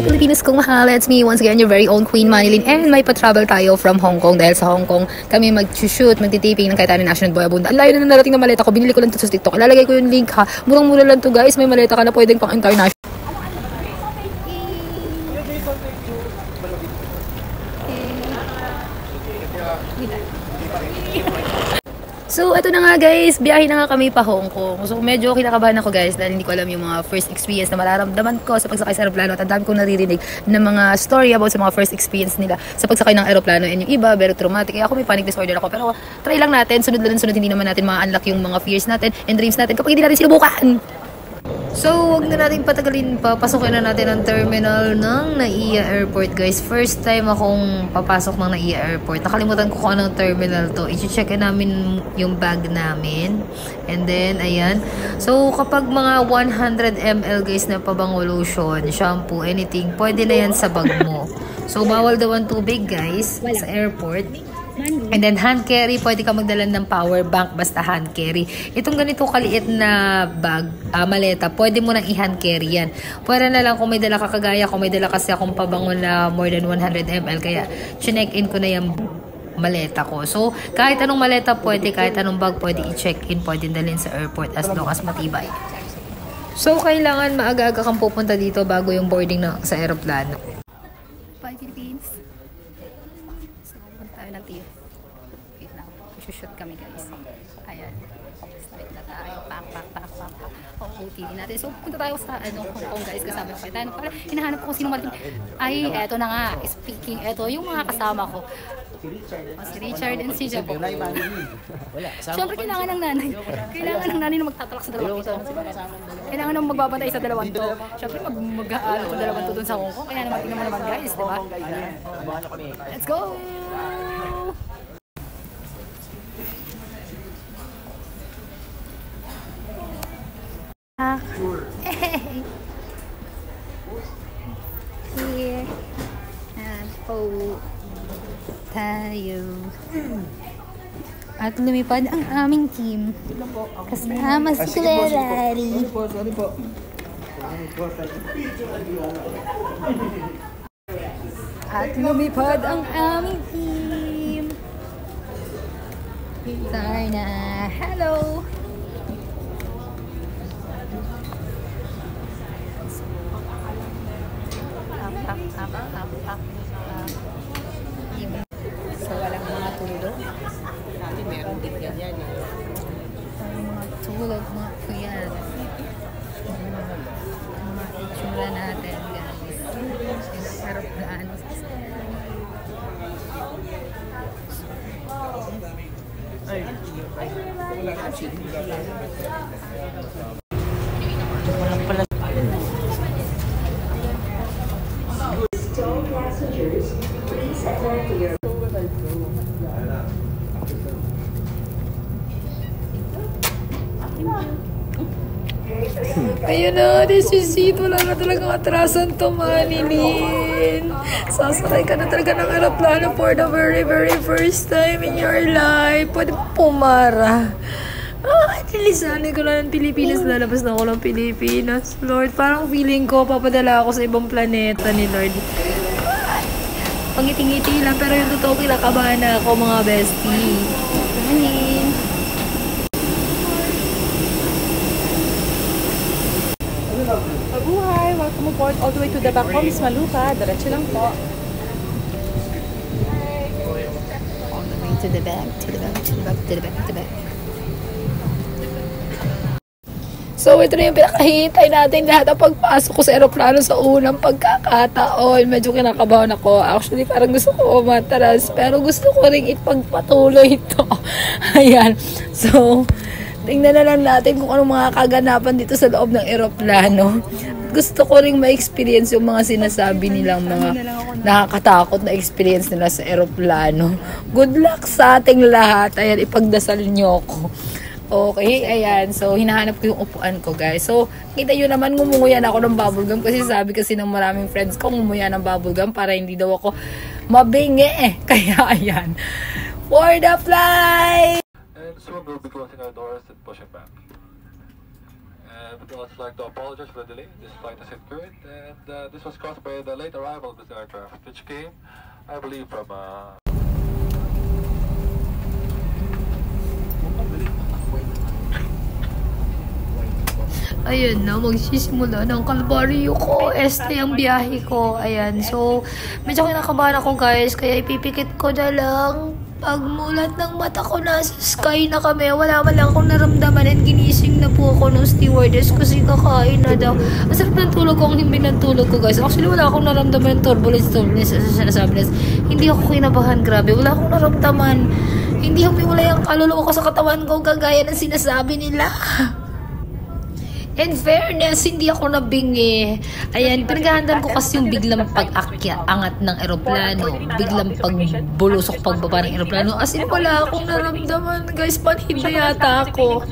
Pilipinas kong mahal, it's me once again, your very own Queen Manilyn, and may pa-travel tayo from Hong Kong dahil sa Hong Kong kami mag-shoot, magtitaping ng Kaitani National Boy Abunda. Ang layo na narating na maleta ko, binili ko lang ito sa TikTok. Ilalagay ko yung link ha, murang-mura lang to guys, may maleta ka na pwedeng pang international. So, ito na nga guys, biyahe na nga kami pa Hong Kong. So, medyo kinakabahan ako guys dahil hindi ko alam yung mga first experience na mararamdaman ko sa pagsakay sa aeroplano. At ang dami kong naririnig ng mga story about sa mga first experience nila sa pagsakay ng aeroplano. And yung iba, very traumatic. Kaya ako may panic disorder ako. Pero try lang natin, sunod lang sunod, hindi naman natin ma-unlock yung mga fears natin and dreams natin kapag hindi natin sinubukan. So, huwag na natin patagalin pa. Pasukin na natin ang terminal ng NAIA Airport, guys. First time akong papasok ng NAIA Airport. Nakalimutan ko kung anong terminal to. I-check namin yung bag namin. And then, ayan. So, kapag mga 100 ml, guys, na pabango lotion, shampoo, anything, pwede na yan sa bag mo. So, bawal daw ang tubig, guys, sa airport. And then hand carry, pwede ka magdala ng power bank basta hand carry. Itong ganito kaliit na bag, maleta, pwede mo nang i-hand carry yan. Pwede na lang kung may dala ka kagaya, kung may dala kasi akong pabango na more than 100 ml, kaya chinek-in ko na yung maleta ko. So, kahit anong maleta pwede, kahit anong bag pwede i-check-in, pwede dalhin sa airport as long as matibay. So, kailangan maaga-aga kang pupunta dito bago yung boarding na sa aeroplano. Bye, Philippines! Tayo ng tiyo. Wait lang. Shoot kami guys. Ayan. Straight na tayo. Pak. OOTD natin. So, punta tayo sa Hong Kong guys. Kasama ko tayo. Para hinahanap ko kung sino malitin. Ay, eto na nga. Speaking, eto yung mga kasama ko. Si Richard and si Jacob. Siyempre, kailangan ng nanay. Kailangan ng nanay na magtatalak sa dalawang ito. Kailangan nang magbabantay sa dalawang to. Siyempre, mag-aalo sa dalawang to dun sa Hong Kong. Kaya naman, tingnan naman guys, diba? Let's go! Here and po tayo at lumipad ang aming team kasama si Larry. At lumipad ang aming team. Sarna, hello. Up. So, walang mga tulog. Meron din ganyan. Walang mga tulog, mga kuyan. Mga itsura natin, guys. Yung aeroplano. Walang pala. Ayun na, this is it. Wala na talagang atrasan to, Manilyn. Sasakay ka na talaga ng aeroplano for the very first time in your life. Pwede pumara. Nilisanay ko na ng Pilipinas. Lalabas na ako ng Pilipinas. Lord, parang feeling ko papadala ako sa ibang planeta ni Lord. Pangiti-ngiti lang, pero yung totoo kinakabahan na ako, mga bestie. Manilyn. Mabuhay! Welcome aboard all the way to the back home, Maluka. Diretso lang po. All the way to the back. So, ito na yung pinakahintay natin lahat ang pagpasok ko sa aeroplano sa unang pagkakataon. Medyo kinakabahan ako. Actually, parang gusto ko umatras. Pero gusto ko rin ipagpatuloy ito. Ayan. So, tingnan na lang natin kung anong mga kaganapan dito sa loob ng aeroplano. Gusto ko ring ma-experience yung mga sinasabi nilang mga nakakatakot na experience nila sa aeroplano. Good luck sa ating lahat. Ayan, ipagdasal nyo ako. Okay, ayan. So, hinahanap ko yung upuan ko, guys. So, kita nyo naman, ngumunguyan ako ng bubblegum kasi sabi kasi ng maraming friends ko, ngumuya ng bubblegum para hindi daw ako mabingi. Kaya, ayan. For the flight! And soon we'll be closing our doors and pushing back. And we'd also like to apologize for the delay. This flight is incurred, and this was caused by the late arrival of this aircraft, which came, I believe, from Ayun na, magsisimula ng kalbaryo ko. Este ang biyahe ko. Ayan. So, medyo kinakabahan ako guys. Kaya ipipikit ko na lang. Pagmulat ng mata ko, nasa sky na kami. Wala man lang akong naramdaman. And ginising na po ako ng stewardess kasi kakain na daw. Ang sarap ng tulog ko. Ang himbing ng tulog ko guys. Actually, wala akong naramdaman ng turbulence. Hindi ako kinabahan. Grabe. Wala akong naramdaman. Hindi humiwalay ang kaluluwa ko sa katawan ko. Kagaya ng sinasabi nila. In fairness, hindi ako nabingi. Ayan, pinaghahandaan ko kasi yung biglang pag-angat ng eroplano. Biglang pagbulusok pagbaba ng eroplano. As in, wala akong naramdaman. Guys, panhid na yata ako.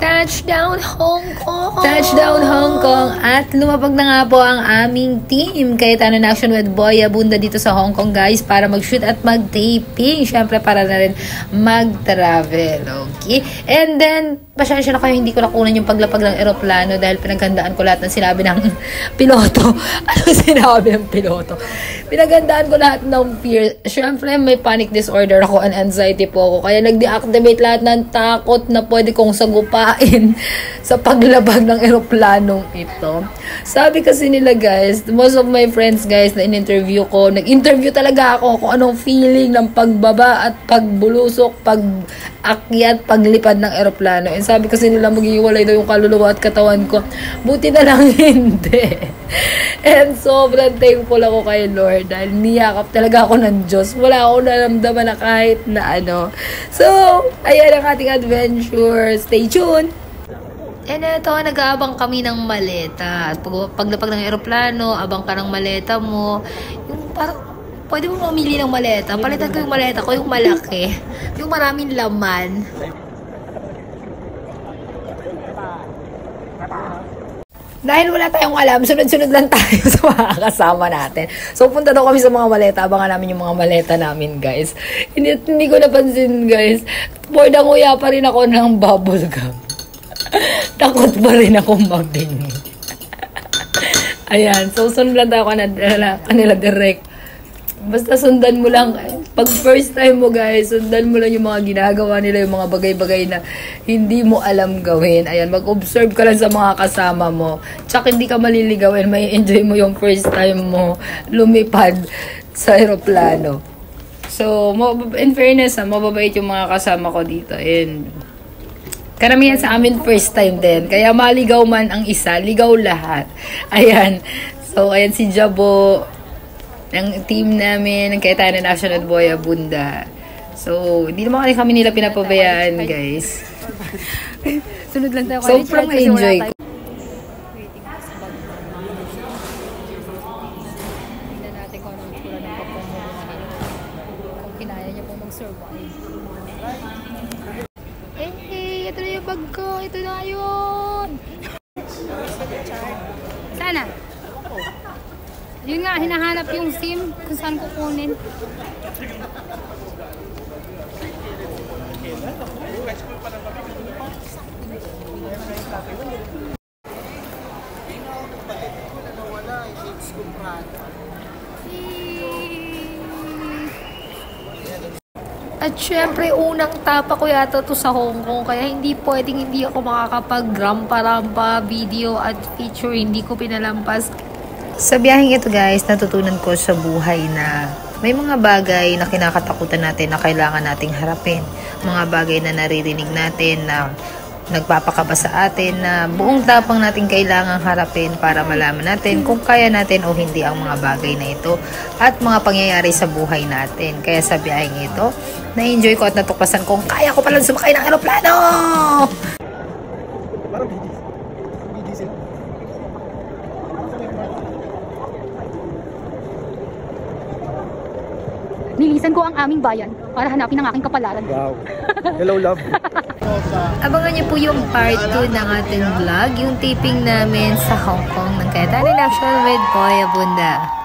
Touchdown Hong Kong! Touchdown Hong Kong! At lumabag na nga po ang aming team. Cayetano Action with Boy Abunda dito sa Hong Kong guys para mag-shoot at mag-taping. Siyempre para na rin mag-travel. Okay? And then, pasensya na kayo, hindi ko nakunan yung paglapag ng eroplano dahil pinaghandaan ko lahat ng sinabi ng piloto. Ano sinabi ng piloto? Pinaghandaan ko lahat ng fear. Siyempre, may panic disorder ako and anxiety po ako. Kaya nag-deactivate lahat ng takot na pwede kong sagupain sa paglabag ng eroplanong ito. Sabi kasi nila guys, most of my friends guys na in-interview ko, nag-interview talaga ako kung anong feeling ng pagbaba at pagbulusok, pag-akyat, paglipad ng eroplano. And sabi kasi nila maghiwalay daw yung kaluluwa at katawan ko. Buti na lang hindi. And sobrang thankful ako kay Lord dahil niyakap talaga ako ng Diyos. Wala akong naramdaman na kahit na ano. So, ayan ang ating adventure. Stay tuned! And eto, nag-aabang kami ng maleta. At paglapag ng eroplano, abang ka ng maleta mo. Yung parang, pwede mo mamili ng maleta. Palitan ko yung maleta ko, yung malaki. Yung maraming laman. Dahil wala tayong alam, sunod-sunod lang tayo sa mga kasama natin. So, punta daw kami sa mga maleta. Abangan namin yung mga maleta namin, guys. Hindi ko napansin, guys. Bored ang uya pa rin ako ng bubble gum. Takot pa rin ako mabingi. Ayan. So, sunod lang tayo kanila direct. Basta sundan mo lang. Pag first time mo guys, sundan mo lang yung mga ginagawa nila, yung mga bagay-bagay na hindi mo alam gawin. Ayan, mag-observe ka lang sa mga kasama mo. Tsaka hindi ka maliligawin, may enjoy mo yung first time mo lumipad sa aeroplano. So, in fairness, mababait yung mga kasama ko dito. And karamihan sa amin first time din. Kaya maligaw man ang isa, ligaw lahat. Ayan. So, ayan si Jabo. Ng team namin, ng Cayetano Action with Boy Abunda. So, hindi naman kami nila pinapabayaan, guys. Sunod lang tayo. Sobrang enjoy ko. Tingnan natin kung anong itsura ng pagpapalaki. Kung kinaya niya pong mag-survive. Ito na yung bag ko. Ito na yun. Sana? Yun nga, hinahanap yung SIM kung saan kukunin. At syempre, unang tapa ko yata to sa Hong Kong. Kaya hindi pwedeng hindi ako makakapag-rampa-rampa video at feature. Hindi ko pinalampas. Sa biyaheng ito guys, natutunan ko sa buhay na may mga bagay na kinakatakutan natin na kailangan nating harapin. Mga bagay na naririnig natin na nagpapakaba sa atin na buong tapang natin kailangang harapin para malaman natin kung kaya natin o hindi ang mga bagay na ito at mga pangyayari sa buhay natin. Kaya sa biyaheng ito, na-enjoy ko at natuklasan kung kaya ko palang sumakay ng aeroplano! Nilisan ko ang aming bayan para hanapin ang aking kapalaran. Wow. Hello, love. Abangan niyo po yung part 2 ng ating vlog, yung taping namin sa Hong Kong ng Cayetano Action with Boy Abunda.